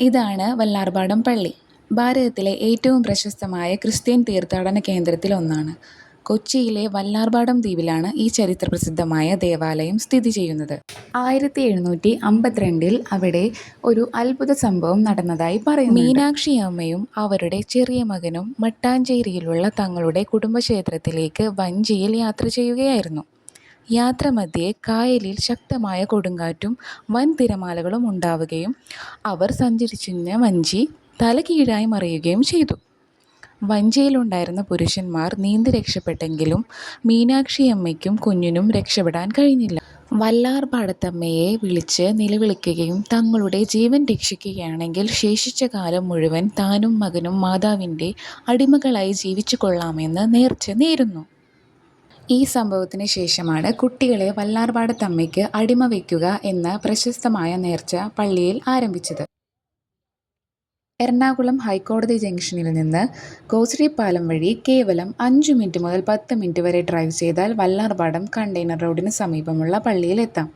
ഇതാണ് വല്ലാർപാടം പള്ളി. ഭാരതത്തിലെ ഏറ്റവും പ്രശസ്തമായ ക്രിസ്ത്യൻ തീർത്ഥാടന കേന്ദ്രത്തിലൊന്നാണ്. കൊച്ചിയിലെ വല്ലാർപാടം ദ്വീപിലാണ് ഈ ചരിത്രപ്രസിദ്ധമായ ദേവാലയം സ്ഥിതി ചെയ്യുന്നത്. 1752 അവിടെ ഒരു അത്ഭുത സംഭവം നടന്നതായി പറയുന്നുണ്ട്. മീനാക്ഷിയമ്മയും അവരുടെ ചെറിയ മകനും മട്ടാഞ്ചേരിയിലുള്ള തങ്ങളുടെ കുടുംബക്ഷേത്രത്തിലേക്ക് വഞ്ചിയിൽ യാത്ര ചെയ്യുകയായിരുന്നു. യാത്രാമധ്യേ കായലിൽ ശക്തമായ കൊടുങ്കാറ്റും വൻ തിരമാലകളും ഉണ്ടാവുകയും അവർ സഞ്ചരിച്ചിരുന്ന വഞ്ചി തലകീഴായി മറിയുകയും ചെയ്തു. വഞ്ചിയിലുണ്ടായിരുന്ന പുരുഷന്മാർ നീന്തി രക്ഷപ്പെട്ടെങ്കിലും മീനാക്ഷിയമ്മയ്ക്കും കുഞ്ഞിനും രക്ഷപ്പെടാൻ കഴിഞ്ഞില്ല. വല്ലാർപാടത്തമ്മയെ വിളിച്ച് നിലവിളിക്കുകയും തങ്ങളുടെ ജീവൻ രക്ഷിക്കുകയാണെങ്കിൽ ശേഷിച്ച കാലം മുഴുവൻ താനും മകനും മാതാവിൻ്റെ അടിമകളായി ജീവിച്ചു കൊള്ളാമെന്ന് നേർച്ച നേരുന്നു. ഈ സംഭവത്തിന് ശേഷമാണ് കുട്ടികളെ വല്ലാർപാടത്തമ്മയ്ക്ക് അടിമ വയ്ക്കുക എന്ന പ്രശസ്തമായ നേർച്ച പള്ളിയിൽ ആരംഭിച്ചത്. എറണാകുളം ഹൈക്കോടതി ജംഗ്ഷനിൽ നിന്ന് ഗോശ്രീ പാലം വഴി കേവലം 5 മിനിറ്റ് മുതൽ 10 മിനിറ്റ് വരെ ഡ്രൈവ് ചെയ്താൽ വല്ലാർപാടം കണ്ടെയ്നർ റോഡിന് സമീപമുള്ള പള്ളിയിലെത്താം.